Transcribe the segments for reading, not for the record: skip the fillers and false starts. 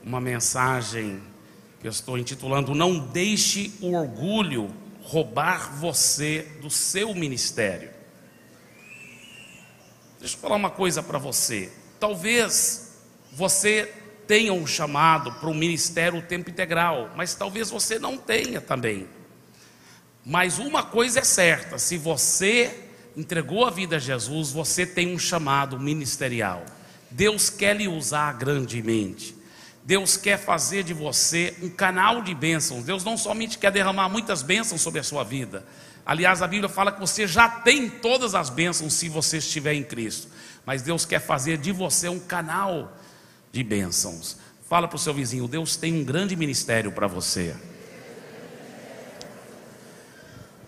uma mensagem que eu estou intitulando Não Deixe o Orgulho Roubar Você do Seu Ministério. Deixa eu falar uma coisa para você. Talvez você tenha um chamado para um ministério tempo integral, mas talvez você não tenha também. Mas uma coisa é certa: se você entregou a vida a Jesus, você tem um chamado ministerial. Deus quer lhe usar grandemente. Deus quer fazer de você um canal de bênçãos. Deus não somente quer derramar muitas bênçãos sobre a sua vida. Aliás, a Bíblia fala que você já tem todas as bênçãos se você estiver em Cristo. Mas Deus quer fazer de você um canal de bênçãos. Fala para o seu vizinho: Deus tem um grande ministério para você.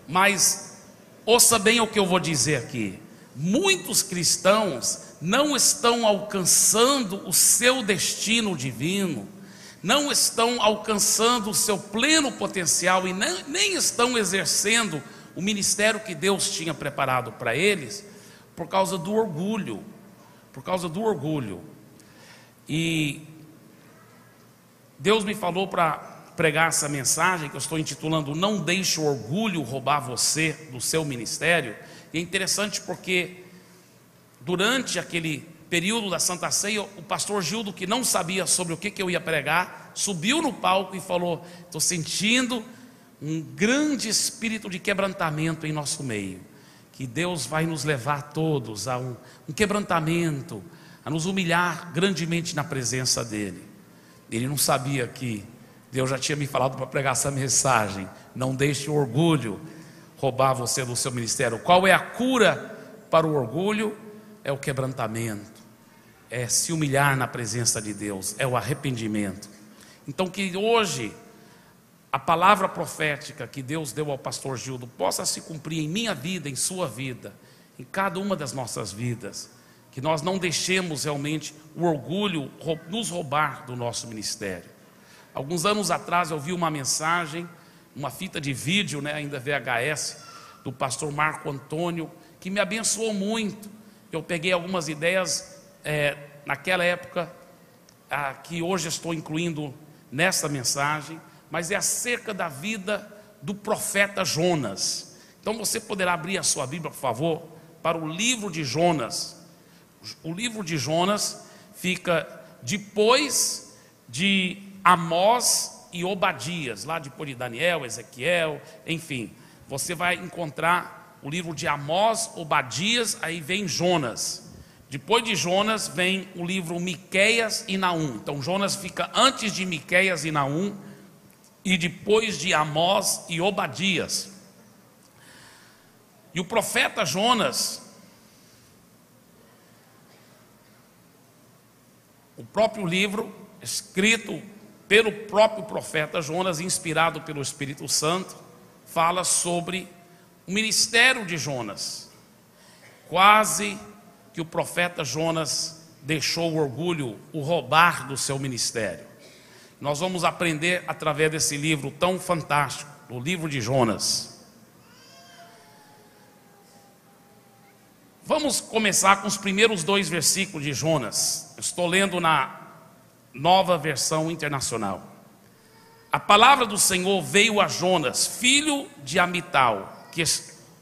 Mas ouça bem o que eu vou dizer aqui. Muitos cristãos não estão alcançando o seu destino divino, não estão alcançando o seu pleno potencial e nem estão exercendo o ministério que Deus tinha preparado para eles, por causa do orgulho. Por causa do orgulho. E Deus me falou para pregar essa mensagem que eu estou intitulando Não Deixe o Orgulho Roubar Você do Seu Ministério. E é interessante porque durante aquele período da Santa Ceia, o pastor Gildo, que não sabia sobre o que eu ia pregar, subiu no palco e falou: estou sentindo um grande espírito de quebrantamento em nosso meio, que Deus vai nos levar todos a um quebrantamento, a nos humilhar grandemente na presença dele. Ele não sabia que Deus já tinha me falado para pregar essa mensagem: não deixe o orgulho roubar você do seu ministério. Qual é a cura para o orgulho? É o quebrantamento, é se humilhar na presença de Deus, é o arrependimento. Então que hoje a palavra profética que Deus deu ao pastor Gildo possa se cumprir em minha vida, em sua vida, em cada uma das nossas vidas. Que nós não deixemos realmente o orgulho nos roubar do nosso ministério. Alguns anos atrás eu vi uma mensagem, uma fita de vídeo, ainda VHS, do pastor Marco Antônio, que me abençoou muito. Eu peguei algumas ideias naquela época, que hoje estou incluindo nessa mensagem, mas é acerca da vida do profeta Jonas. Então você poderá abrir a sua Bíblia, por favor, para o livro de Jonas. O livro de Jonas fica depois de Amós e Obadias, lá depois de Daniel, Ezequiel, enfim. Você vai encontrar o livro de Amós, Obadias, aí vem Jonas. Depois de Jonas vem o livro Miqueias e Naum. Então Jonas fica antes de Miqueias e Naum e depois de Amós e Obadias. E o profeta Jonas, o próprio livro escrito pelo próprio profeta Jonas, inspirado pelo Espírito Santo, fala sobre o ministério de Jonas. Quase que o profeta Jonas deixou o orgulho o roubar do seu ministério. Nós vamos aprender através desse livro tão fantástico, o livro de Jonas. Vamos começar com os primeiros 2 versículos de Jonas. Eu estou lendo na Nova Versão Internacional. A palavra do Senhor veio a Jonas, filho de Amital,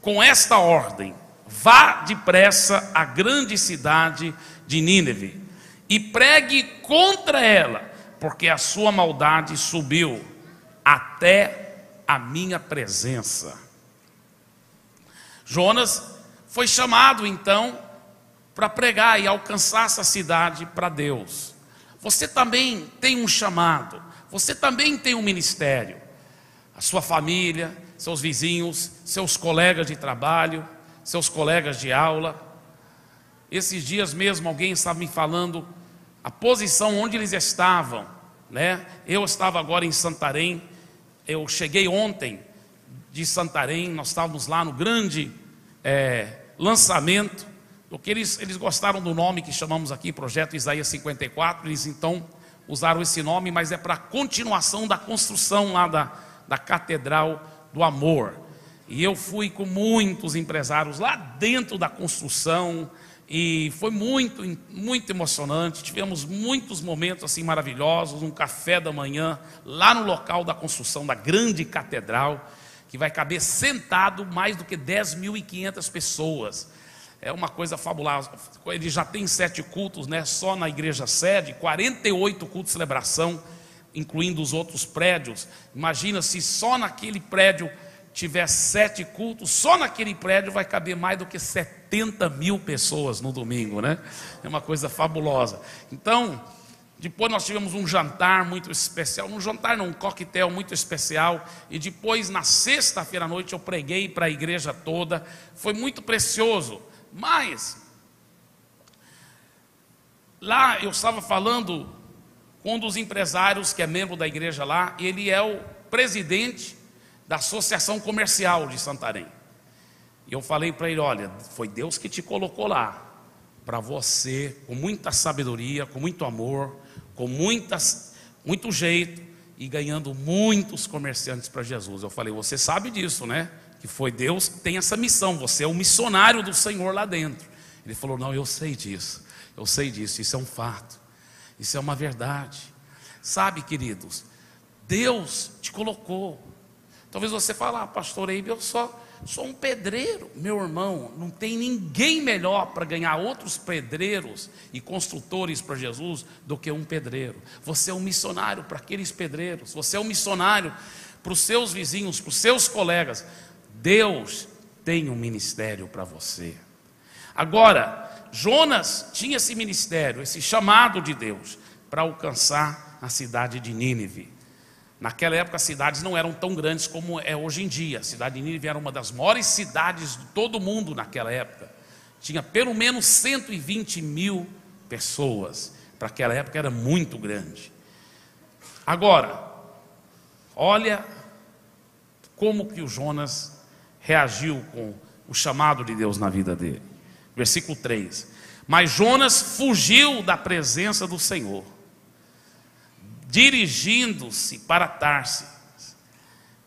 com esta ordem: vá depressa à grande cidade de Nínive e pregue contra ela, porque a sua maldade subiu até a minha presença. Jonas foi chamado então para pregar e alcançar essa cidade para Deus. Você também tem um chamado, você também tem um ministério. A sua família, seus vizinhos, seus colegas de trabalho, seus colegas de aula. Esses dias mesmo alguém estava me falando a posição onde eles estavam, Eu estava agora em Santarém. Eu cheguei ontem de Santarém. Nós estávamos lá no grande lançamento do que eles gostaram do nome que chamamos aqui, Projeto Isaías 54. Eles então usaram esse nome, mas é para a continuação da construção lá da Catedral do Amor. E eu fui com muitos empresários lá dentro da construção, E foi muito, muito emocionante. Tivemos muitos momentos assim maravilhosos. Um café da manhã lá no local da construção da grande catedral, que vai caber sentado mais do que 10.500 pessoas. É uma coisa fabulosa. Ele já tem 7 cultos, né, só na igreja sede, 48 cultos de celebração, incluindo os outros prédios. Imagina se só naquele prédio tiver 7 cultos, só naquele prédio vai caber mais do que 70.000 pessoas no domingo, né? É uma coisa fabulosa. Então, depois nós tivemos um jantar muito especial, um coquetel muito especial, e depois na sexta-feira à noite eu preguei para a igreja toda. Foi muito precioso. Mas lá eu estava falando com um dos empresários que é membro da igreja lá. Ele é o presidente da Associação Comercial de Santarém. E eu falei para ele: olha, foi Deus que te colocou lá, para você, com muita sabedoria, com muito amor, com muito jeito, e ganhando muitos comerciantes para Jesus. Eu falei: você sabe disso, né? Que foi Deus que tem essa missão, você é o missionário do Senhor lá dentro. Ele falou: não, eu sei disso, isso é um fato, isso é uma verdade. Sabe, queridos, Deus te colocou. Talvez você fale: pastor Eibe, eu sou um pedreiro. Meu irmão, não tem ninguém melhor para ganhar outros pedreiros e construtores para Jesus do que um pedreiro. Você é um missionário para aqueles pedreiros, você é um missionário para os seus vizinhos, para os seus colegas. Deus tem um ministério para você. Agora, Jonas tinha esse ministério, esse chamado de Deus, para alcançar a cidade de Nínive. Naquela época as cidades não eram tão grandes como é hoje em dia. A cidade de Nínive era uma das maiores cidades de todo o mundo naquela época. Tinha pelo menos 120.000 pessoas. Para aquela época era muito grande. Agora, olha como que o Jonas reagiu com o chamado de Deus na vida dele. Versículo 3: mas Jonas fugiu da presença do Senhor, dirigindo-se para Tarsis,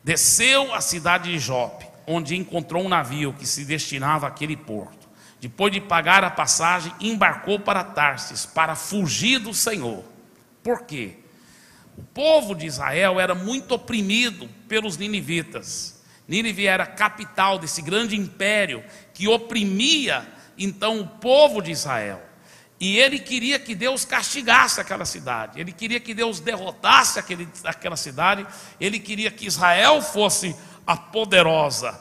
desceu à cidade de Jope, onde encontrou um navio que se destinava àquele porto. Depois de pagar a passagem, embarcou para Tarsis, para fugir do Senhor. Por quê? O povo de Israel era muito oprimido pelos ninivitas. Nínive era a capital desse grande império que oprimia então o povo de Israel. E ele queria que Deus castigasse aquela cidade, ele queria que Deus derrotasse aquela cidade, ele queria que Israel fosse a poderosa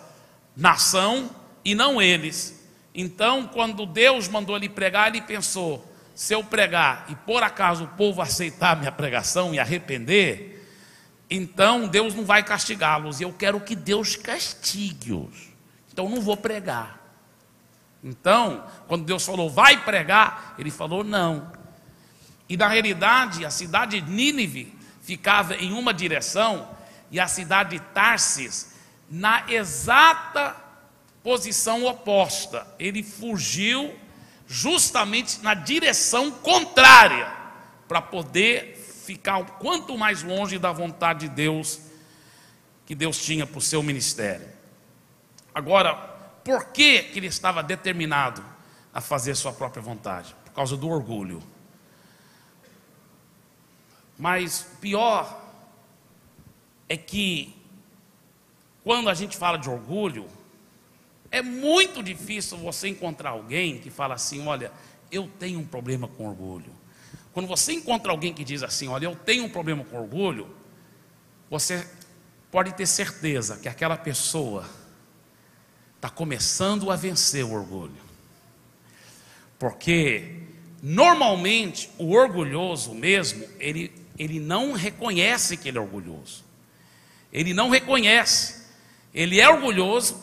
nação e não eles. Então, quando Deus mandou ele pregar, ele pensou: se eu pregar e por acaso o povo aceitar a minha pregação e arrepender, então Deus não vai castigá-los, e eu quero que Deus castigue-os, então não vou pregar. Então, quando Deus falou: vai pregar, ele falou: não. E na realidade, a cidade de Nínive ficava em uma direção, e a cidade de Tarsis na exata posição oposta. Ele fugiu justamente na direção contrária, para poder ficar o quanto mais longe da vontade de Deus, que Deus tinha para o seu ministério. Agora, por que ele estava determinado a fazer sua própria vontade? Por causa do orgulho. Mas pior é que, quando a gente fala de orgulho, é muito difícil você encontrar alguém que fala assim: olha, eu tenho um problema com orgulho. Quando você encontra alguém que diz assim: olha, eu tenho um problema com orgulho, você pode ter certeza que aquela pessoa está começando a vencer o orgulho. Porque normalmente o orgulhoso mesmo, ele não reconhece que ele é orgulhoso. Ele não reconhece. Ele é orgulhoso,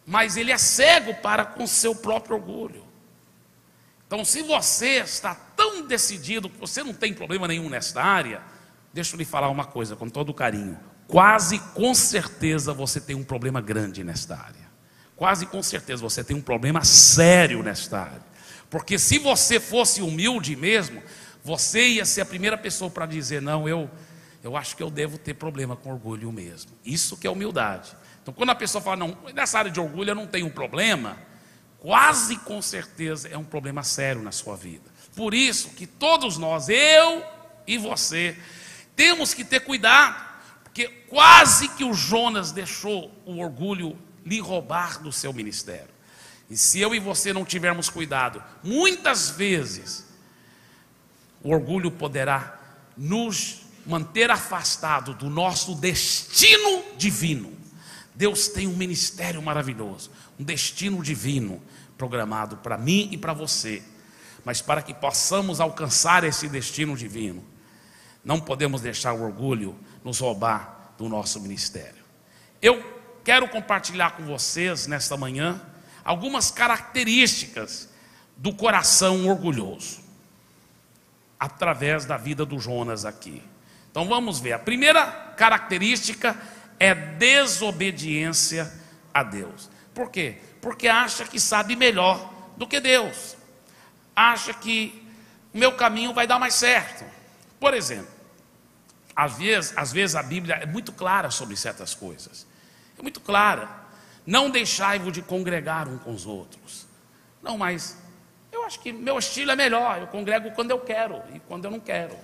mas ele é cego para com seu próprio orgulho. Então, se você está tão decidido que você não tem problema nenhum nesta área, deixa eu lhe falar uma coisa com todo carinho: quase com certeza você tem um problema grande nesta área. Quase com certeza você tem um problema sério nesta área. Porque se você fosse humilde mesmo, você ia ser a primeira pessoa para dizer: não, eu acho que eu devo ter problema com orgulho mesmo. Isso que é humildade. Então, quando a pessoa fala: não, nessa área de orgulho eu não tenho problema, quase com certeza é um problema sério na sua vida. Por isso que todos nós, eu e você, temos que ter cuidado, porque quase que o Jonas deixou o orgulho lhe roubar do seu ministério. E se eu e você não tivermos cuidado, muitas vezes o orgulho poderá nos manter afastado do nosso destino divino. Deus tem um ministério maravilhoso, um destino divino programado para mim e para você. Mas para que possamos alcançar esse destino divino, não podemos deixar o orgulho nos roubar do nosso ministério. Eu quero compartilhar com vocês nesta manhã algumas características do coração orgulhoso, através da vida do Jonas aqui. Então vamos ver. A primeira característica é desobediência a Deus. Por quê? Porque acha que sabe melhor do que Deus. Acha que o meu caminho vai dar mais certo. Por exemplo, às vezes a Bíblia é muito clara sobre certas coisas. É muito clara. Não deixai-vos de congregar um com os outros. Não, mas eu acho que meu estilo é melhor. Eu congrego quando eu quero e quando eu não quero.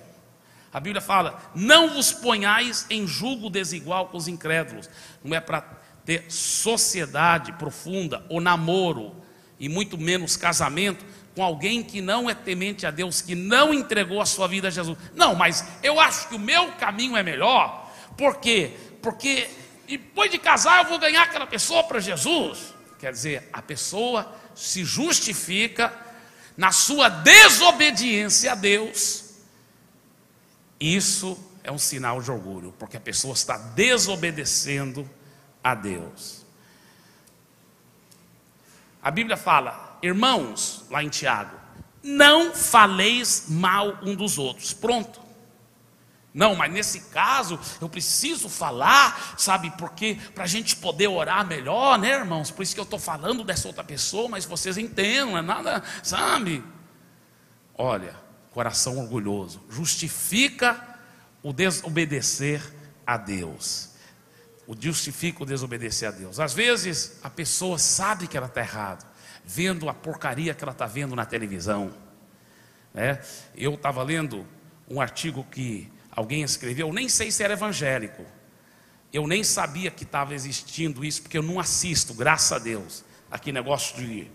A Bíblia fala: não vos ponhais em julgo desigual com os incrédulos. Não é para ter sociedade profunda ou namoro, e muito menos casamento, com alguém que não é temente a Deus, que não entregou a sua vida a Jesus. Não, mas eu acho que o meu caminho é melhor. Por quê? Porque depois de casar eu vou ganhar aquela pessoa para Jesus. Quer dizer, a pessoa se justifica na sua desobediência a Deus. Isso é um sinal de orgulho, porque a pessoa está desobedecendo a Deus. A Bíblia fala: irmãos, lá em Tiago, não faleis mal um dos outros. Pronto. Não, mas nesse caso eu preciso falar, sabe, porque para a gente poder orar melhor, né, irmãos? Por isso que eu estou falando dessa outra pessoa, mas vocês entendam, não é nada, sabe? Olha, coração orgulhoso justifica o desobedecer a Deus. Justifica o desobedecer a Deus. Às vezes a pessoa sabe que ela está errada, vendo a porcaria que ela está vendo na televisão, né? Eu estava lendo um artigo que alguém escreveu, eu nem sei se era evangélico, eu nem sabia que estava existindo isso, porque eu não assisto, graças a Deus, aqui negócio de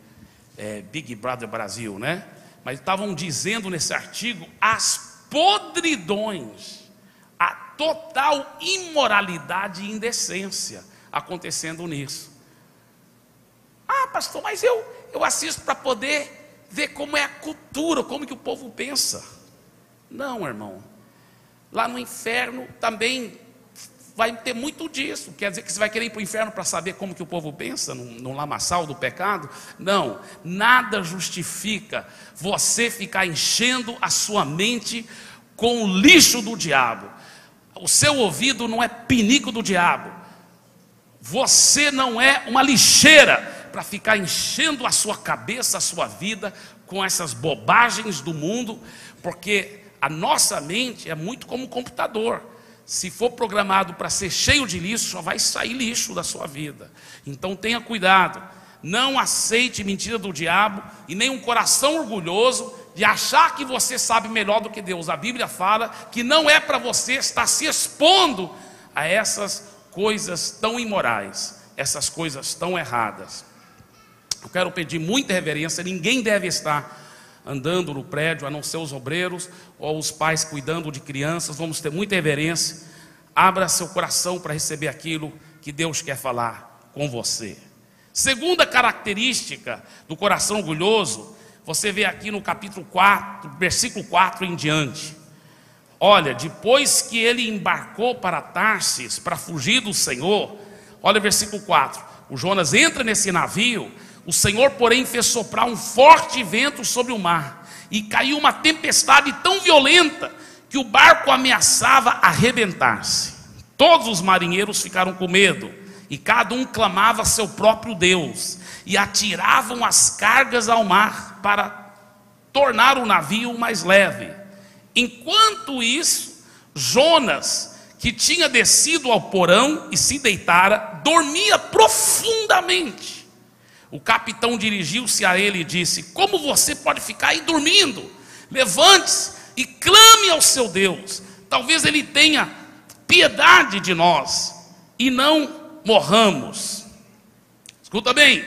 Big Brother Brasil, né? Mas estavam dizendo nesse artigo as podridões, a total imoralidade e indecência acontecendo nisso. Ah, pastor, mas eu assisto para poder ver como é a cultura, como que o povo pensa. Não, irmão. Lá no inferno também vai ter muito disso. Quer dizer que você vai querer ir para o inferno para saber como que o povo pensa, no lamaçal do pecado? Não, nada justifica você ficar enchendo a sua mente com o lixo do diabo. O seu ouvido não é pinico do diabo. Você não é uma lixeira para ficar enchendo a sua cabeça, a sua vida com essas bobagens do mundo, porque a nossa mente é muito como um computador. Se for programado para ser cheio de lixo, só vai sair lixo da sua vida. Então tenha cuidado, não aceite mentira do diabo e nem um coração orgulhoso de achar que você sabe melhor do que Deus. A Bíblia fala que não é para você estar se expondo a essas coisas tão imorais, essas coisas tão erradas. Eu quero pedir muita reverência, ninguém deve estar andando no prédio, a não ser os obreiros ou os pais cuidando de crianças. Vamos ter muita reverência. Abra seu coração para receber aquilo que Deus quer falar com você. Segunda característica do coração orgulhoso, você vê aqui no capítulo 4, versículo 4 em diante. Olha, depois que ele embarcou para Tarsis, para fugir do Senhor, olha o versículo 4, o Jonas entra nesse navio. O Senhor, porém, fez soprar um forte vento sobre o mar, e caiu uma tempestade tão violenta que o barco ameaçava arrebentar-se. Todos os marinheiros ficaram com medo, e cada um clamava a seu próprio Deus, e atiravam as cargas ao mar para tornar o navio mais leve. Enquanto isso, Jonas, que tinha descido ao porão e se deitara, dormia profundamente. o capitão dirigiu-se a ele e disse: como você pode ficar aí dormindo? Levante-se e clame ao seu Deus, talvez ele tenha piedade de nós e não morramos. Escuta bem,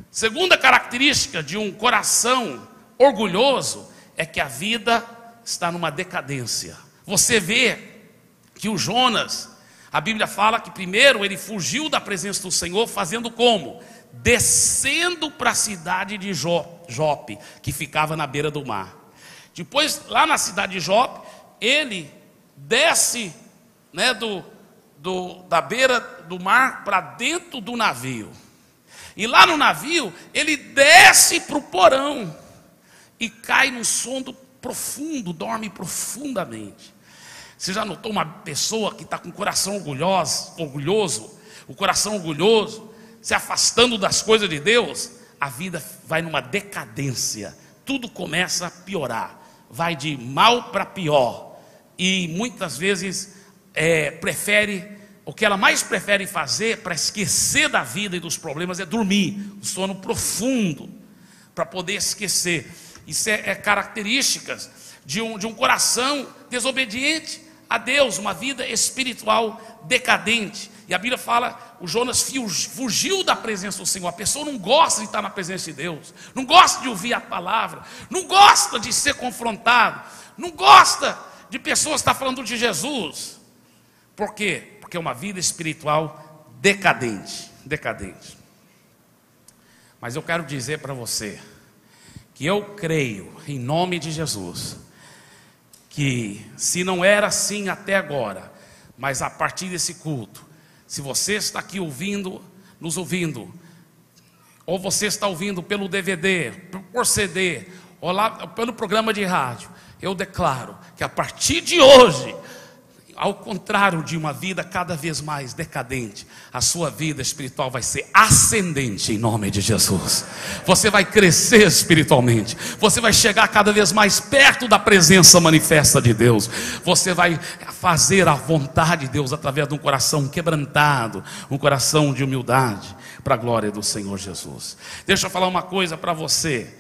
segunda característica de um coração orgulhoso é que a vida está numa decadência. Você vê que o Jonas, a Bíblia fala que primeiro ele fugiu da presença do Senhor, fazendo como? Descendo para a cidade de Jope, que ficava na beira do mar. Depois, lá na cidade de Jope, ele desce, né, da beira do mar para dentro do navio. E lá no navio, ele desce para o porão e cai num sono profundo, dorme profundamente. Você já notou uma pessoa que está com o coração orgulhoso, o coração orgulhoso, se afastando das coisas de Deus? A vida vai numa decadência, tudo começa a piorar, vai de mal para pior. E muitas vezes o que ela mais prefere fazer para esquecer da vida e dos problemas é dormir, um sono profundo, para poder esquecer. Isso é características de um coração desobediente a Deus, uma vida espiritual decadente. E a Bíblia fala, o Jonas fugiu da presença do Senhor. A pessoa não gosta de estar na presença de Deus, não gosta de ouvir a palavra, não gosta de ser confrontado, não gosta de pessoas estar falando de Jesus. Por quê? Porque é uma vida espiritual decadente. Mas eu quero dizer para você que eu creio, em nome de Jesus, que se não era assim até agora, mas a partir desse culto, se você está aqui nos ouvindo, ou você está ouvindo pelo DVD, por CD, ou lá pelo programa de rádio, eu declaro que a partir de hoje, ao contrário de uma vida cada vez mais decadente, a sua vida espiritual vai ser ascendente em nome de Jesus. Você vai crescer espiritualmente, você vai chegar cada vez mais perto da presença manifesta de Deus, você vai fazer a vontade de Deus através de um coração quebrantado, um coração de humildade, para a glória do Senhor Jesus. Deixa eu falar uma coisa para você.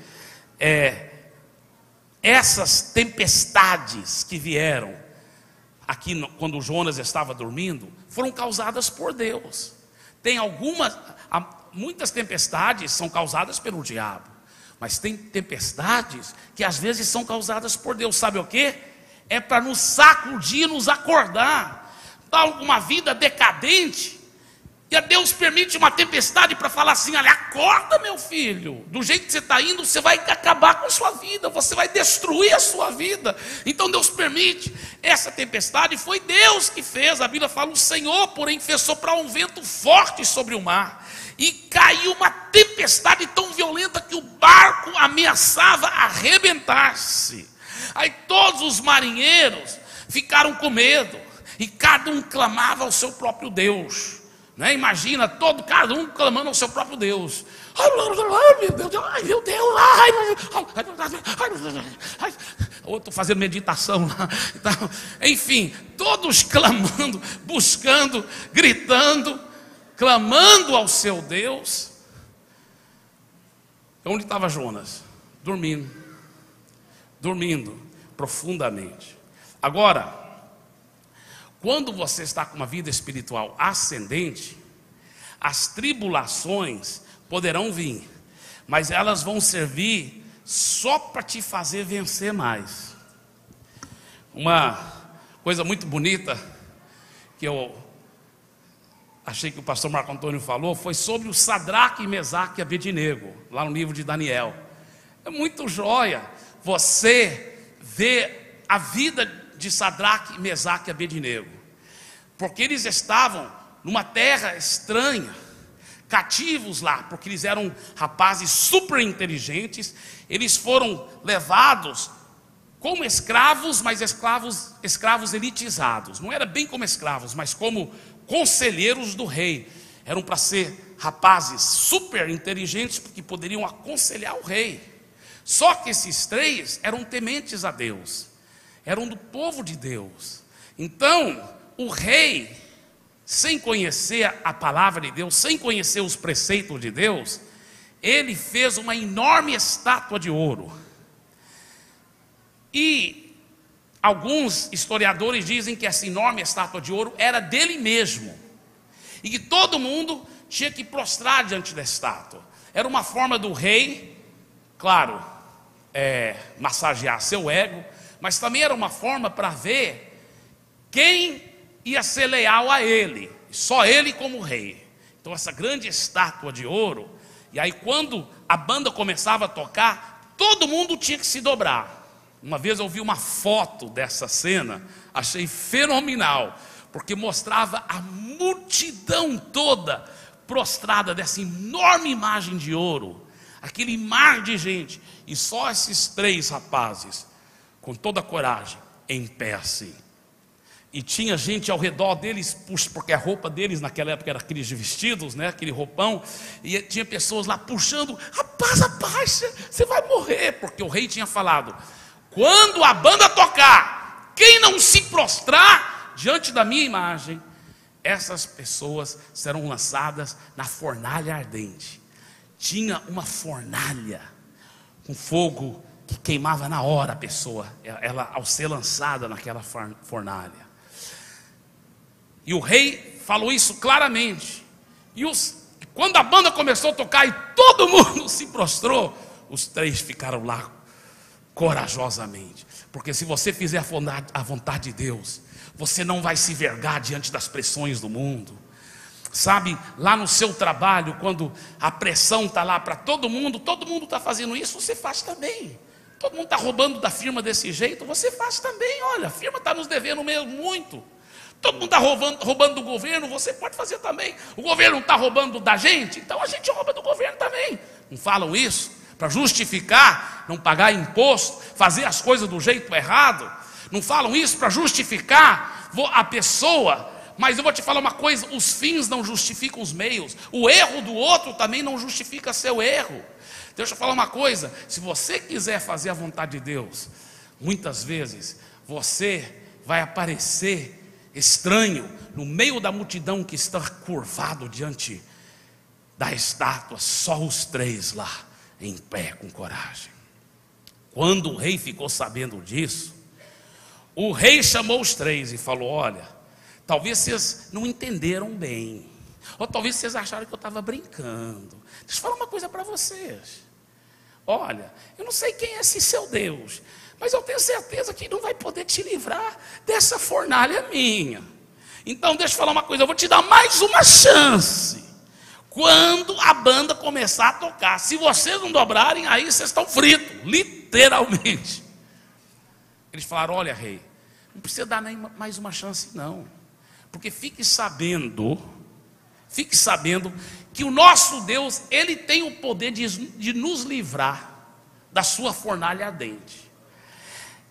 Essas tempestades que vieram aqui quando Jonas estava dormindo, foram causadas por Deus. Muitas tempestades são causadas pelo diabo, mas tem tempestades que às vezes são causadas por Deus. Sabe o quê? É para nos sacudir, nos acordar, dar uma vida decadente. E a Deus permite uma tempestade para falar assim: olha, acorda, meu filho, do jeito que você está indo, você vai acabar com a sua vida, você vai destruir a sua vida. Então Deus permite essa tempestade, foi Deus que fez. A Bíblia fala: o Senhor, porém, fez soprar um vento forte sobre o mar, e caiu uma tempestade tão violenta que o barco ameaçava arrebentar-se. Aí todos os marinheiros ficaram com medo, e cada um clamava ao seu próprio Deus. Imagina, cada um clamando ao seu próprio Deus. Ai meu Deus, eu estou fazendo meditação lá. Enfim, todos clamando, buscando, gritando, clamando ao seu Deus. Onde estava Jonas? Dormindo profundamente. Agora, quando você está com uma vida espiritual ascendente, as tribulações poderão vir, mas elas vão servir só para te fazer vencer mais. Uma coisa muito bonita que eu achei que o pastor Marco Antônio falou foi sobre o Sadraque, Mesaque e Abednego, lá no livro de Daniel. É muito joia você ver a vida de Sadraque, Mesaque e Abednego, porque eles estavam numa terra estranha, cativos lá, porque eles eram rapazes super inteligentes. Eles foram levados como escravos, mas escravos elitizados. Não era bem como escravos, mas como conselheiros do rei. Eram para ser rapazes super inteligentes, porque poderiam aconselhar o rei. Só que esses três eram tementes a Deus, eram do povo de Deus. Então o rei, sem conhecer a palavra de Deus, sem conhecer os preceitos de Deus, ele fez uma enorme estátua de ouro. E alguns historiadores dizem que essa enorme estátua de ouro era dele mesmo, e que todo mundo tinha que prostrar diante da estátua. Era uma forma do rei, claro, massagear seu ego, mas também era uma forma para ver quem ia ser leal a ele, só ele como rei. Então essa grande estátua de ouro, e aí quando a banda começava a tocar, todo mundo tinha que se dobrar. Uma vez eu vi uma foto dessa cena, achei fenomenal, porque mostrava a multidão toda prostrada dessa enorme imagem de ouro, aquele mar de gente, e só esses 3 rapazes, com toda a coragem, em pé assim. E tinha gente ao redor deles, porque a roupa deles naquela época era aqueles vestidos, né, aquele roupão, e tinha pessoas lá puxando: rapaz, abaixa, você vai morrer, porque o rei tinha falado: quando a banda tocar, quem não se prostrar diante da minha imagem, essas pessoas serão lançadas na fornalha ardente. Tinha uma fornalha com fogo que queimava na hora a pessoa, ela ao ser lançada naquela fornalha. E o rei falou isso claramente. E quando a banda começou a tocar e todo mundo se prostrou, os 3 ficaram lá corajosamente. Porque se você fizer a vontade de Deus, você não vai se vergar diante das pressões do mundo. Sabe, lá no seu trabalho, quando a pressão está lá para todo mundo está fazendo isso, você faz também. Todo mundo está roubando da firma desse jeito, você faz também. Olha, a firma está nos devendo mesmo muito. Todo mundo está roubando do governo, você pode fazer também. O governo não está roubando da gente, então a gente rouba do governo também. Não falam isso para justificar não pagar imposto, fazer as coisas do jeito errado? Não falam isso para justificar a pessoa? Mas eu vou te falar uma coisa: os fins não justificam os meios. O erro do outro também não justifica seu erro. Deixa eu falar uma coisa: se você quiser fazer a vontade de Deus, muitas vezes você vai aparecer estranho no meio da multidão que está curvado diante da estátua, só os 3 lá em pé com coragem. Quando o rei ficou sabendo disso, o rei chamou os 3 e falou: olha, talvez vocês não entenderam bem, ou talvez vocês acharam que eu estava brincando. Deixa eu falar uma coisa para vocês. Olha, eu não sei quem é esse seu Deus, mas eu tenho certeza que não vai poder te livrar dessa fornalha minha. Então deixa eu falar uma coisa, eu vou te dar mais uma chance. Quando a banda começar a tocar, se vocês não dobrarem, aí vocês estão fritos, literalmente. Eles falaram: olha, rei, não precisa dar nem mais uma chance não, porque fique sabendo que o nosso Deus, Ele tem o poder de nos livrar da sua fornalha ardente.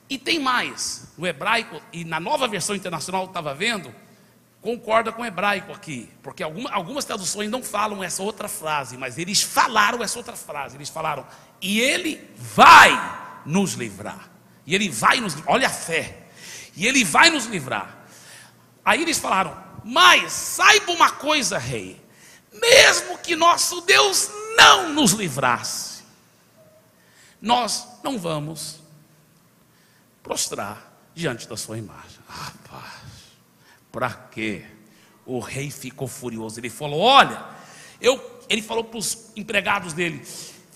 E tem mais, no hebraico, e na nova versão internacional eu estava vendo, concorda com o hebraico aqui, porque algumas traduções não falam essa outra frase, mas eles falaram essa outra frase. Eles falaram: e Ele vai nos livrar. E Ele vai nos livrar, olha a fé, e Ele vai nos livrar. Aí eles falaram: mas saiba uma coisa, rei, mesmo que nosso Deus não nos livrasse, nós não vamos prostrar diante da sua imagem. Rapaz, para quê? O rei ficou furioso. Ele falou: olha, ele falou para os empregados dele: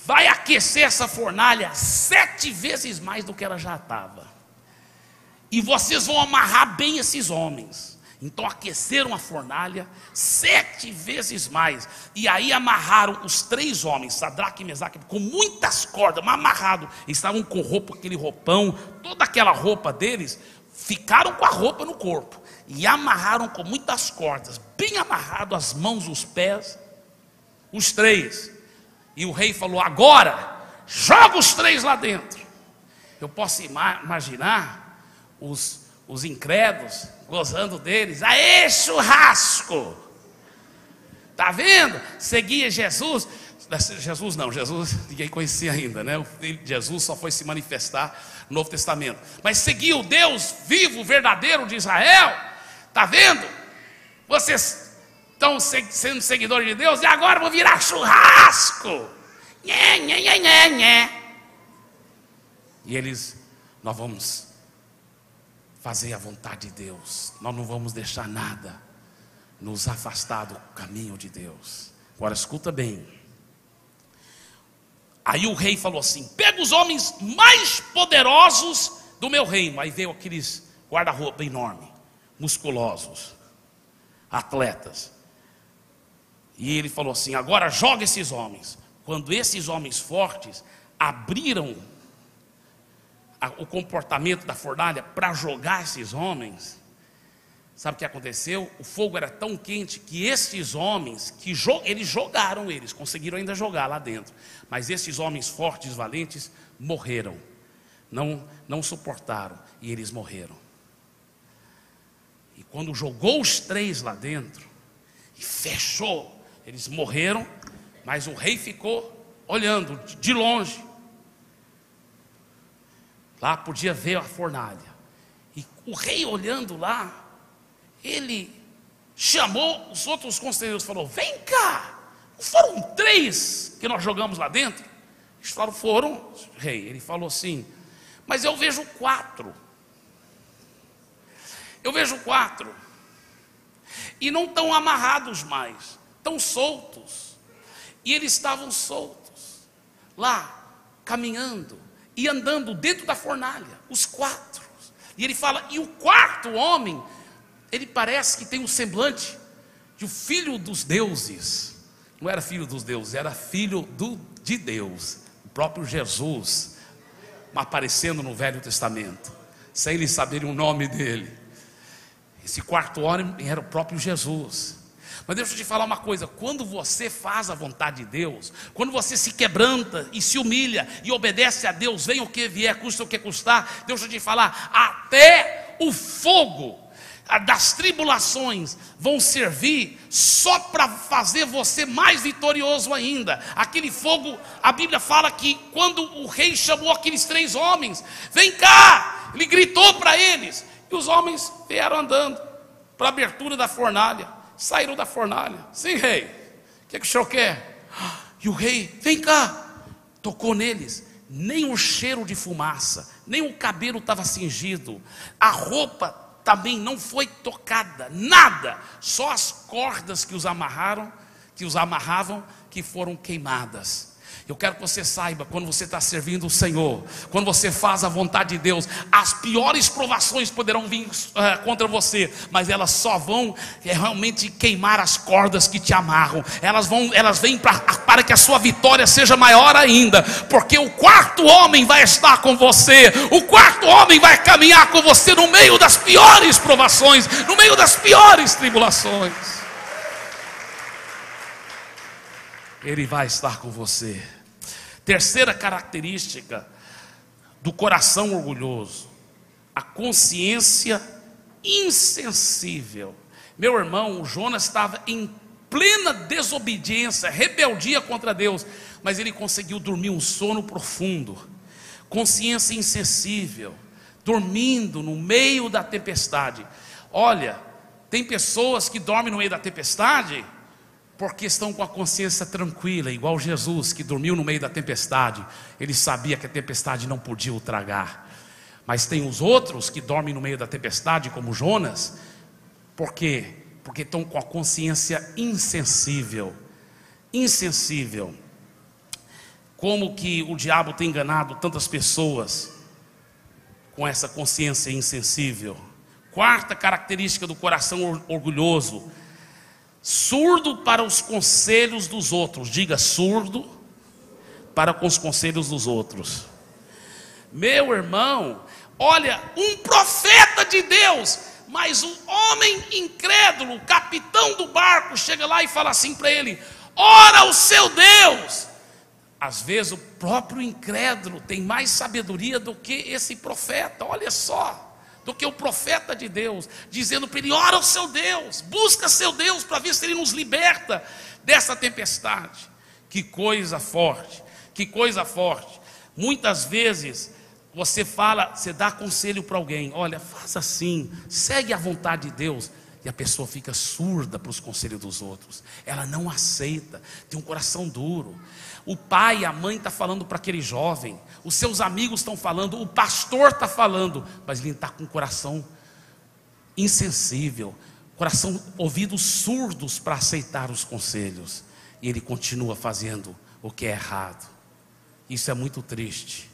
vai aquecer essa fornalha 7 vezes mais do que ela já estava, e vocês vão amarrar bem esses homens. Então aqueceram a fornalha 7 vezes mais, e aí amarraram os 3 homens, Sadraque e Mesaque, com muitas cordas, mas amarrados. Eles estavam com roupa, aquele roupão, toda aquela roupa deles, ficaram com a roupa no corpo, e amarraram com muitas cordas, bem amarrado as mãos, os pés, os 3. E o rei falou: agora, joga os 3 lá dentro. Eu posso imaginar os incrédulos gozando deles. Aê, churrasco! Tá vendo? Seguia Jesus. Jesus ninguém conhecia ainda, né? O filho de Jesus só foi se manifestar no Novo Testamento. Mas seguia o Deus vivo, verdadeiro de Israel. Tá vendo? Vocês estão sendo seguidores de Deus, e agora vão virar churrasco. nhé, nhé, nhé, nhé, nhé. E eles: nós vamos fazer a vontade de Deus, nós não vamos deixar nada nos afastar do caminho de Deus. Agora escuta bem. Aí o rei falou assim: pega os homens mais poderosos do meu reino. Aí veio aqueles guarda-roupa enorme, musculosos, atletas. E ele falou assim: agora joga esses homens. Quando esses homens fortes abriram o comportamento da fornalha para jogar esses homens, sabe o que aconteceu? O fogo era tão quente que esses homens, eles jogaram, eles conseguiram ainda jogar lá dentro, mas esses homens fortes, valentes, morreram, não suportaram, e eles morreram. E quando jogou os 3 lá dentro e fechou, eles morreram, mas o rei ficou olhando de longe. Lá podia ver a fornalha. E o rei olhando lá, ele chamou os outros conselheiros e falou: vem cá, não foram 3 que nós jogamos lá dentro? Eles falaram: foram, rei. Ele falou assim: mas eu vejo 4. Eu vejo 4. E não estão amarrados mais, estão soltos. E eles estavam soltos, lá, caminhando e andando dentro da fornalha, os 4. E ele fala: e o 4º homem, ele parece que tem um semblante de um filho dos deuses. Não era filho dos deuses, era filho de Deus, o próprio Jesus, aparecendo no Velho Testamento, sem eles saberem o nome dele. Esse 4º homem era o próprio Jesus. Mas deixa eu te falar uma coisa: quando você faz a vontade de Deus, quando você se quebranta e se humilha e obedece a Deus, venha o que vier, custa o que custar, deixa eu te falar, até o fogo das tribulações vão servir só para fazer você mais vitorioso ainda. Aquele fogo, a Bíblia fala que quando o rei chamou aqueles 3 homens, vem cá, ele gritou para eles, e os homens vieram andando para a abertura da fornalha, saíram da fornalha. Sim, rei, o que o senhor quer? E o rei: vem cá. Tocou neles, nem um cheiro de fumaça, nem o cabelo estava cingido, a roupa também não foi tocada, nada, só as cordas que os amarravam, que foram queimadas. Eu quero que você saiba, quando você está servindo o Senhor, quando você faz a vontade de Deus, as piores provações poderão vir contra você, mas elas só vão realmente queimar as cordas que te amarram. Elas vêm para que a sua vitória seja maior ainda, porque o 4º homem vai estar com você, o 4º homem vai caminhar com você no meio das piores provações, no meio das piores tribulações. Ele vai estar com você. Terceira característica do coração orgulhoso: a consciência insensível. Meu irmão, o Jonas estava em plena desobediência, rebeldia contra Deus, mas ele conseguiu dormir um sono profundo. Consciência insensível, dormindo no meio da tempestade. Olha, tem pessoas que dormem no meio da tempestade porque estão com a consciência tranquila, igual Jesus, que dormiu no meio da tempestade. Ele sabia que a tempestade não podia o tragar. Mas tem os outros que dormem no meio da tempestade, como Jonas. Por quê? Porque estão com a consciência insensível. Insensível. Como que o diabo tem enganado tantas pessoas com essa consciência insensível. Quarta característica do coração orgulhoso: surdo para os conselhos dos outros. Diga: surdo para com os conselhos dos outros. Meu irmão, olha, um profeta de Deus, mas um homem incrédulo, o capitão do barco, chega lá e fala assim para ele: ora ao seu Deus. Às vezes o próprio incrédulo tem mais sabedoria do que esse profeta, olha só, do que o profeta de Deus, dizendo para ele: ora ao seu Deus, busca seu Deus para ver se ele nos liberta dessa tempestade. Que coisa forte, que coisa forte. Muitas vezes você fala, você dá conselho para alguém: olha, faça assim, segue a vontade de Deus. e a pessoa fica surda para os conselhos dos outros. Ela não aceita, tem um coração duro. O pai e a mãe estão falando para aquele jovem, os seus amigos estão falando, o pastor está falando, mas ele está com o coração insensível, ouvidos surdos para aceitar os conselhos, e ele continua fazendo o que é errado. Isso é muito triste,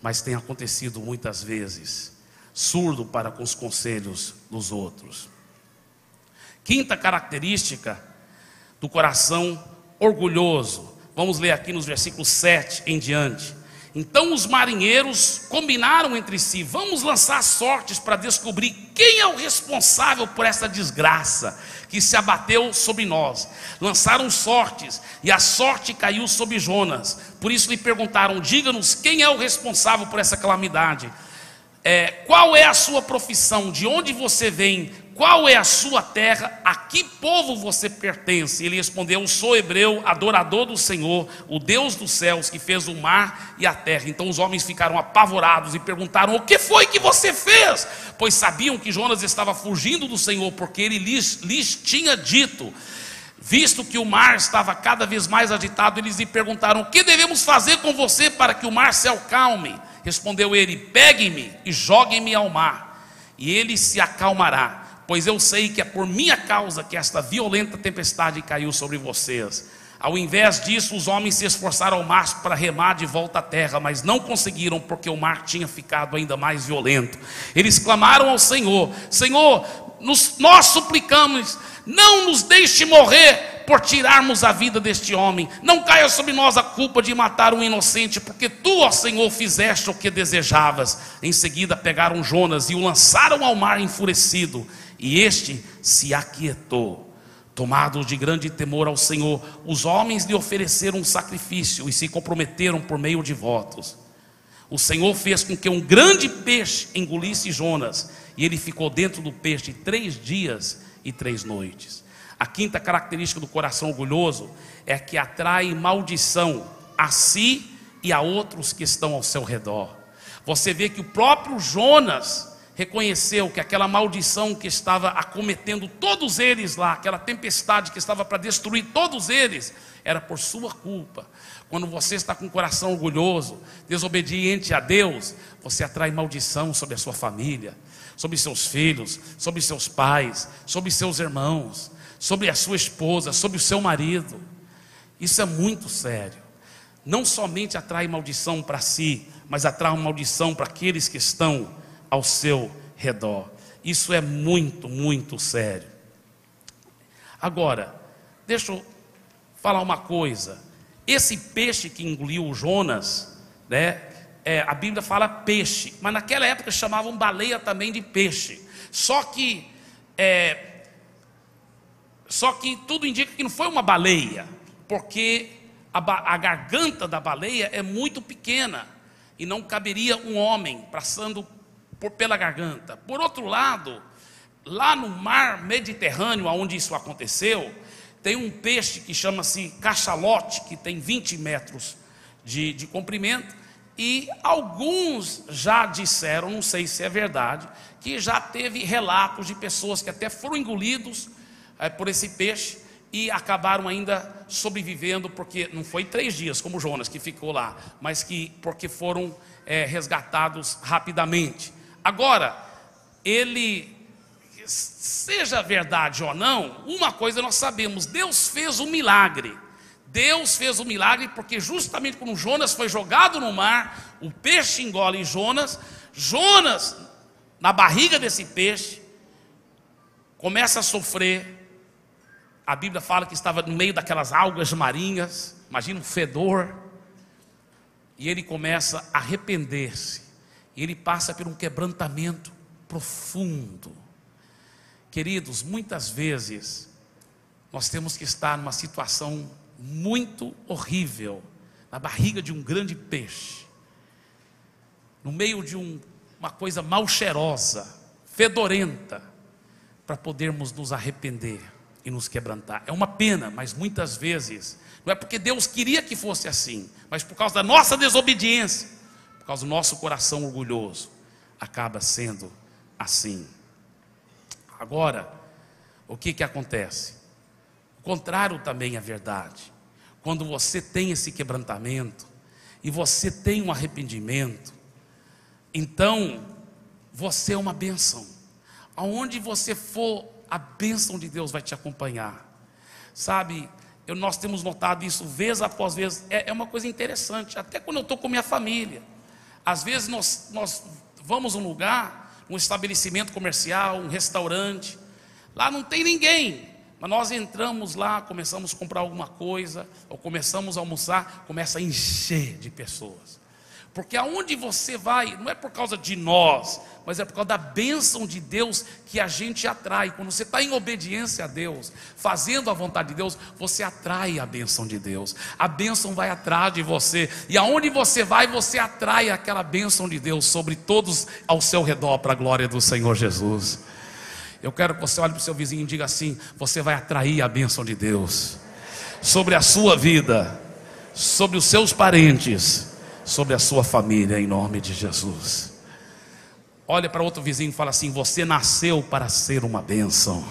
mas tem acontecido muitas vezes. Surdo para com os conselhos dos outros. Quinta característica do coração orgulhoso, vamos ler aqui nos versículos 7 em diante. Então os marinheiros combinaram entre si: vamos lançar sortes para descobrir quem é o responsável por essa desgraça que se abateu sobre nós. Lançaram sortes, e a sorte caiu sobre Jonas. Por isso lhe perguntaram: diga-nos quem é o responsável por essa calamidade. Qual é a sua profissão? De onde você vem? Qual é a sua terra? A que povo você pertence? Ele respondeu: sou hebreu, adorador do Senhor, o Deus dos céus, que fez o mar e a terra. Então os homens ficaram apavorados e perguntaram: o que foi que você fez? Pois sabiam que Jonas estava fugindo do Senhor, porque ele lhes tinha dito. Visto que o mar estava cada vez mais agitado, eles lhe perguntaram: o que devemos fazer com você para que o mar se acalme? Respondeu ele: peguem-me e joguem-me ao mar, e ele se acalmará. Pois eu sei que é por minha causa que esta violenta tempestade caiu sobre vocês. Ao invés disso, os homens se esforçaram ao máximo para remar de volta à terra, mas não conseguiram, porque o mar tinha ficado ainda mais violento. Eles clamaram ao Senhor: Senhor, nós suplicamos, não nos deixe morrer por tirarmos a vida deste homem. Não caia sobre nós a culpa de matar um inocente, porque tu, ó Senhor, fizeste o que desejavas. Em seguida pegaram Jonas e o lançaram ao mar enfurecido, e este se aquietou. Tomados de grande temor ao Senhor, os homens lhe ofereceram um sacrifício e se comprometeram por meio de votos. O Senhor fez com que um grande peixe engolisse Jonas, e ele ficou dentro do peixe 3 dias e 3 noites. A quinta característica do coração orgulhoso é que atrai maldição a si e a outros que estão ao seu redor. Você vê que o próprio Jonas reconheceu que aquela maldição que estava acometendo todos eles lá, aquela tempestade que estava para destruir todos eles, era por sua culpa. Quando você está com o coração orgulhoso, desobediente a Deus, você atrai maldição sobre a sua família, sobre seus filhos, sobre seus pais, sobre seus irmãos, sobre a sua esposa, sobre o seu marido. Isso é muito sério. Não somente atrai maldição para si, mas atrai maldição para aqueles que estão ao seu redor. Isso é muito, muito sério. Agora, deixa eu falar uma coisa. Esse peixe que engoliu o Jonas, né? A Bíblia fala peixe, mas naquela época chamavam baleia também de peixe. Só que tudo indica que não foi uma baleia, porque a garganta da baleia é muito pequena e não caberia um homem passando pela garganta. Por outro lado, lá no mar Mediterrâneo, onde isso aconteceu, tem um peixe que chama-se cachalote, que tem 20 metros de comprimento, e alguns já disseram, não sei se é verdade, que já teve relatos de pessoas que até foram engolidos por esse peixe e acabaram ainda sobrevivendo, porque não foi 3 dias como Jonas que ficou lá, mas porque foram resgatados rapidamente. Agora, seja verdade ou não, uma coisa nós sabemos: Deus fez um milagre. Deus fez um milagre, porque justamente quando Jonas foi jogado no mar, o peixe engole Jonas. Jonas, na barriga desse peixe, começa a sofrer. A Bíblia fala que estava no meio daquelas algas marinhas, imagina um fedor. E ele começa a arrepender-se. E ele passa por um quebrantamento profundo. Queridos, muitas vezes nós temos que estar numa situação muito horrível, na barriga de um grande peixe, no meio de uma coisa mal cheirosa, fedorenta, para podermos nos arrepender e nos quebrantar. É uma pena, mas muitas vezes não é porque Deus queria que fosse assim, mas por causa da nossa desobediência, por causa do nosso coração orgulhoso, acaba sendo assim. Agora, o que acontece? O contrário também é verdade. Quando você tem esse quebrantamento e você tem um arrependimento, então você é uma bênção. Aonde você for, a bênção de Deus vai te acompanhar. Sabe, nós temos notado isso vez após vez. É uma coisa interessante. Até quando eu estou com minha família, às vezes nós vamos a um lugar, um estabelecimento comercial, um restaurante, lá não tem ninguém, mas nós entramos lá, começamos a comprar alguma coisa, ou começamos a almoçar, começa a encher de pessoas. Porque aonde você vai, não é por causa de nós, mas é por causa da bênção de Deus que a gente atrai. Quando você está em obediência a Deus, fazendo a vontade de Deus, você atrai a bênção de Deus. A bênção vai atrás de você, e aonde você vai, você atrai aquela bênção de Deus sobre todos ao seu redor, para a glória do Senhor Jesus. Eu quero que você olhe para o seu vizinho e diga assim: você vai atrair a bênção de Deus sobre a sua vida, sobre os seus parentes, sobre a sua família, em nome de Jesus. Olha para outro vizinho e fala assim: você nasceu para ser uma bênção.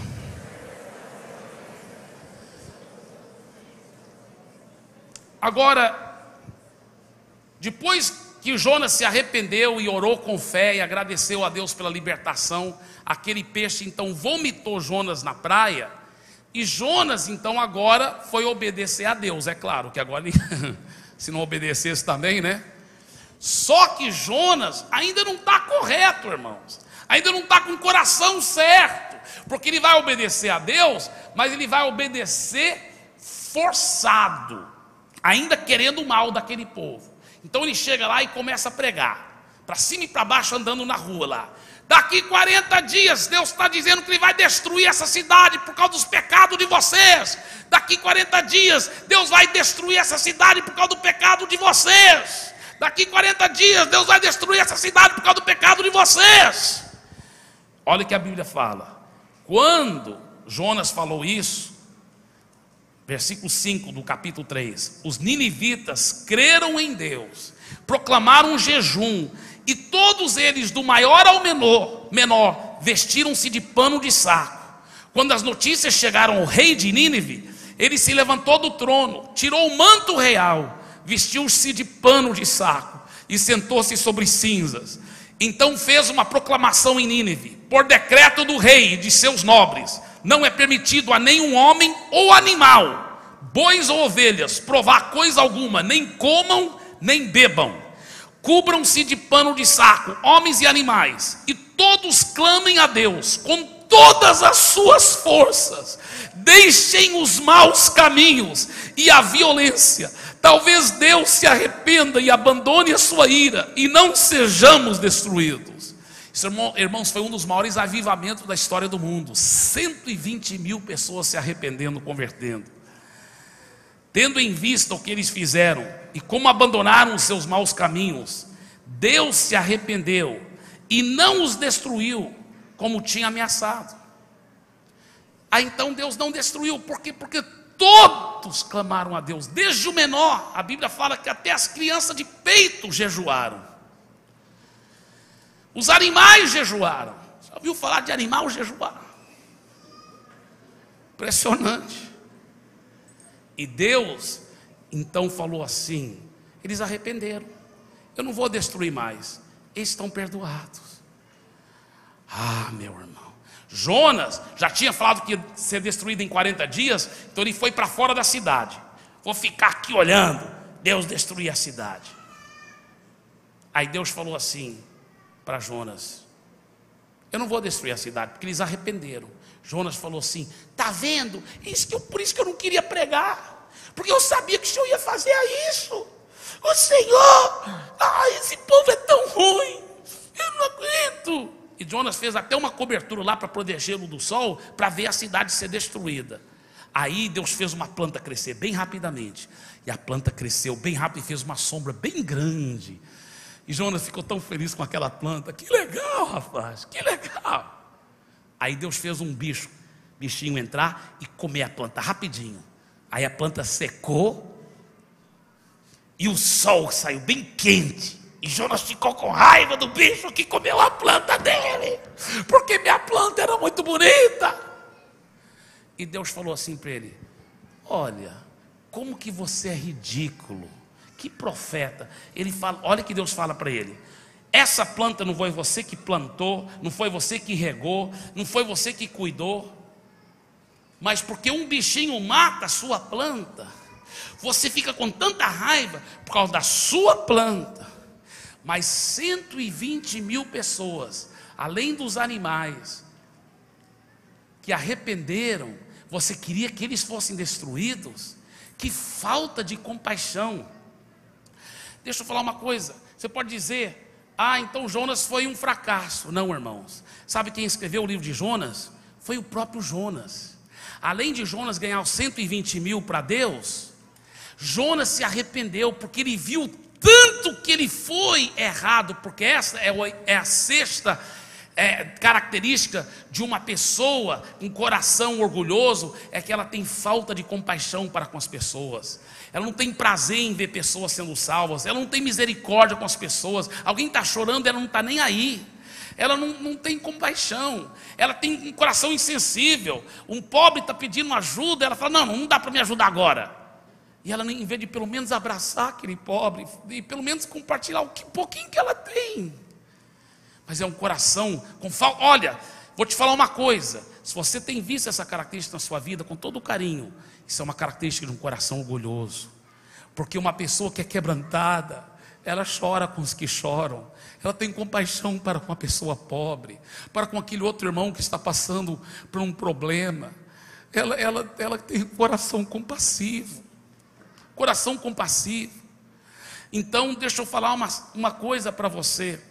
Agora, depois que Jonas se arrependeu e orou com fé e agradeceu a Deus pela libertação, aquele peixe então vomitou Jonas na praia, e Jonas então agora foi obedecer a Deus. É claro que agora ele se não obedecesse também, né? Só que Jonas ainda não está correto, irmãos. Ainda não está com o coração certo. Porque ele vai obedecer a Deus, mas ele vai obedecer forçado, ainda querendo o mal daquele povo. Então ele chega lá e começa a pregar, para cima e para baixo, andando na rua lá. Daqui 40 dias, Deus está dizendo que Ele vai destruir essa cidade por causa dos pecados de vocês. Daqui 40 dias, Deus vai destruir essa cidade por causa do pecado de vocês. Daqui 40 dias, Deus vai destruir essa cidade por causa do pecado de vocês. Olha o que a Bíblia fala. Quando Jonas falou isso, versículo 5 do capítulo 3, os ninivitas creram em Deus, proclamaram um jejum, e todos eles, do maior ao menor, vestiram-se de pano de saco. Quando as notícias chegaram ao rei de Nínive, ele se levantou do trono, tirou o manto real, vestiu-se de pano de saco e sentou-se sobre cinzas. Então fez uma proclamação em Nínive: por decreto do rei e de seus nobres, não é permitido a nenhum homem ou animal, bois ou ovelhas, provar coisa alguma, nem comam nem bebam. Cubram-se de pano de saco, homens e animais, e todos clamem a Deus com todas as suas forças. Deixem os maus caminhos e a violência. Talvez Deus se arrependa e abandone a sua ira, e não sejamos destruídos. Isso, irmãos, foi um dos maiores avivamentos da história do mundo. 120 mil pessoas se arrependendo, convertendo. Tendo em vista o que eles fizeram e como abandonaram os seus maus caminhos, Deus se arrependeu e não os destruiu como tinha ameaçado. Aí então Deus não destruiu, por quê? Porque todos clamaram a Deus, desde o menor. A Bíblia fala que até as crianças de peito jejuaram. Os animais jejuaram. Já ouviu falar de animal jejuar? Impressionante. E Deus então falou assim: eles arrependeram, eu não vou destruir mais, eles estão perdoados. Ah, meu irmão, Jonas já tinha falado que ia ser destruído em 40 dias, então ele foi para fora da cidade. Vou ficar aqui olhando Deus destruir a cidade. Aí Deus falou assim para Jonas: eu não vou destruir a cidade, porque eles arrependeram. Jonas falou assim: está vendo? Por isso que eu não queria pregar, porque eu sabia que o Senhor ia fazer isso. O Senhor, esse povo é tão ruim, eu não aguento. E Jonas fez até uma cobertura lá para protegê-lo do sol, para ver a cidade ser destruída. Aí Deus fez uma planta crescer bem rapidamente, e a planta cresceu bem rápido e fez uma sombra bem grande. E Jonas ficou tão feliz com aquela planta. Que legal, rapaz, que legal. Aí Deus fez um bichinho entrar e comer a planta rapidinho. Aí a planta secou e o sol saiu bem quente. E Jonas ficou com raiva do bicho que comeu a planta dele, porque minha planta era muito bonita, E Deus falou assim para ele: olha, como que você é ridículo, que profeta. Ele fala, olha que Deus fala para ele: essa planta não foi você que plantou, não foi você que regou, não foi você que cuidou, mas porque um bichinho mata a sua planta, você fica com tanta raiva por causa da sua planta. Mas 120 mil pessoas, além dos animais, que arrependeram, você queria que eles fossem destruídos? Que falta de compaixão. Deixa eu falar uma coisa. Você pode dizer: ah, então Jonas foi um fracasso. Não, irmãos. Sabe quem escreveu o livro de Jonas? Foi o próprio Jonas. Além de Jonas ganhar os 120 mil para Deus, Jonas se arrependeu, porque ele viu tanto que ele foi errado. Porque essa é a sexta característica de uma pessoa com coração orgulhoso, é que ela tem falta de compaixão para com as pessoas. Ela não tem prazer em ver pessoas sendo salvas, ela não tem misericórdia com as pessoas. Alguém está chorando, ela não está nem aí. Ela não tem compaixão, ela tem um coração insensível. Um pobre está pedindo ajuda, ela fala: não dá para me ajudar agora. E ela, em vez de pelo menos abraçar aquele pobre, e pelo menos compartilhar o pouquinho que ela tem, mas é um coração com falta. Olha, vou te falar uma coisa: se você tem visto essa característica na sua vida, com todo carinho, isso é uma característica de um coração orgulhoso. Porque uma pessoa que é quebrantada, ela chora com os que choram, ela tem compaixão para com a pessoa pobre, para com aquele outro irmão que está passando por um problema. Ela tem coração compassivo. Coração compassivo. Então deixa eu falar uma coisa para você.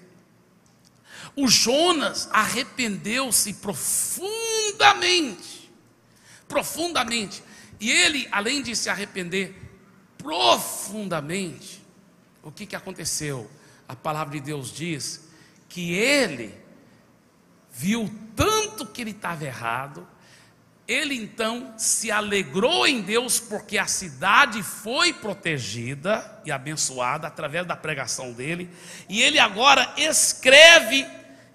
O Jonas arrependeu-se profundamente. Profundamente. E ele, além de se arrepender profundamente, o que aconteceu? A palavra de Deus diz que ele viu tanto que ele estava errado. Ele então se alegrou em Deus, porque a cidade foi protegida e abençoada através da pregação dele. E ele agora escreve,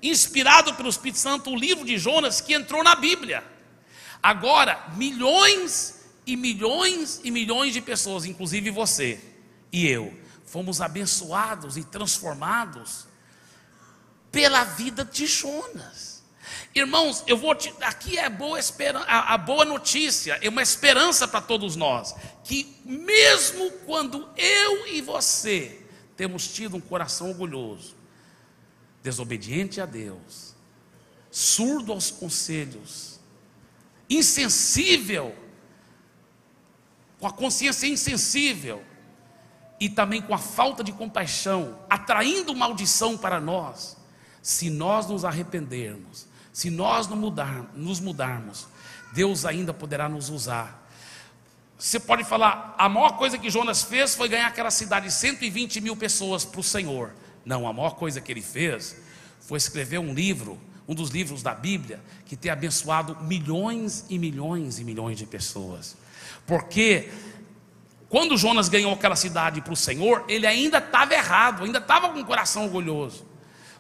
inspirado pelo Espírito Santo, o livro de Jonas, que entrou na Bíblia. Agora, milhões e milhões e milhões de pessoas, inclusive você e eu, fomos abençoados e transformados pela vida de Jonas. Irmãos, aqui é a boa notícia, é uma esperança para todos nós, que mesmo quando eu e você temos tido um coração orgulhoso, desobediente a Deus, surdo aos conselhos, insensível, com a consciência insensível, e também com a falta de compaixão, atraindo maldição para nós, se nós nos arrependermos, se nós nos mudarmos, Deus ainda poderá nos usar. Você pode falar: a maior coisa que Jonas fez foi ganhar aquela cidade de 120 mil pessoas para o Senhor. Não, a maior coisa que ele fez foi escrever um livro, um dos livros da Bíblia, que tem abençoado milhões e milhões e milhões de pessoas. Porque quando Jonas ganhou aquela cidade para o Senhor, ele ainda estava errado, ainda estava com o coração orgulhoso.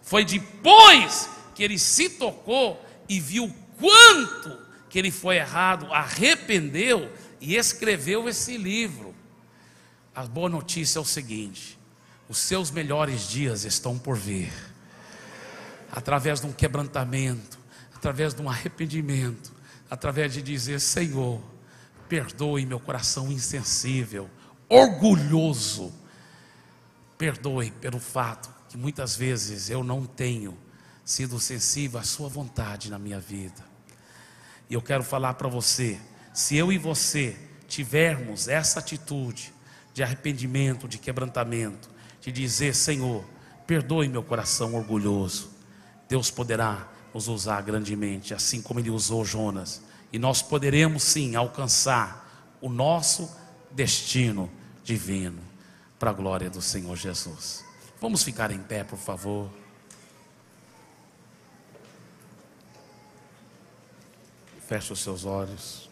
Foi depois que ele se tocou e viu quanto que ele foi errado, arrependeu e escreveu esse livro. A boa notícia é o seguinte: os seus melhores dias estão por vir, através de um quebrantamento, através de um arrependimento, através de dizer: Senhor, perdoe meu coração insensível, orgulhoso. Perdoe pelo fato que muitas vezes eu não tenho sido sensível à sua vontade na minha vida. E eu quero falar para você: se eu e você tivermos essa atitude de arrependimento, de quebrantamento, de dizer: Senhor, perdoe meu coração orgulhoso, Deus poderá nos usar grandemente, assim como Ele usou Jonas. E nós poderemos sim alcançar o nosso destino divino, para a glória do Senhor Jesus. Vamos ficar em pé, por favor. Feche os seus olhos.